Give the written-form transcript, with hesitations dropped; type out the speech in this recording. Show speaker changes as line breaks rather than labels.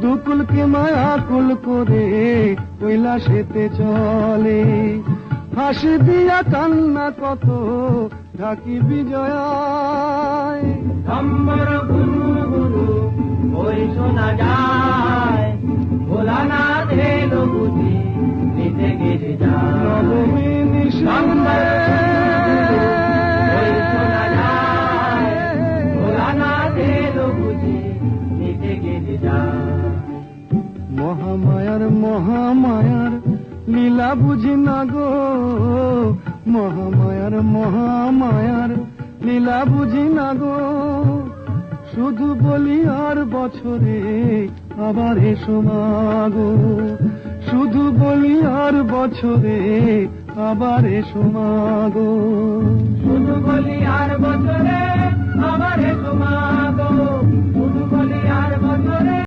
দুকুলকে মায়া কুল করে কৈলাসেতে চলে। হাসি দিয়া কান্না কত ঢাকি বিজয়ায়।
সম্বর গুরু গুরু ওই শোনা যায়, ভোলানাথ এলো বুঝি নিতে গেছে যায়।
নবমী নিশাম্বর
ওই শোনা যায়, ভোলানাথ এলো বুঝি নিতে গেছে যায়।
মহামায়ার মহামায়ার লীলা বুঝি না গো, মহামায়ার মহামায়ার লীলা বুঝি না গো। শুধু বলি আর বছরে আবার এসো মাগো, শুধু বলি আর বছরে আবার এসো মাগো।
শুধু বলি আর বছরে আবার এসো মা গো, শুধু বলি আর বছরে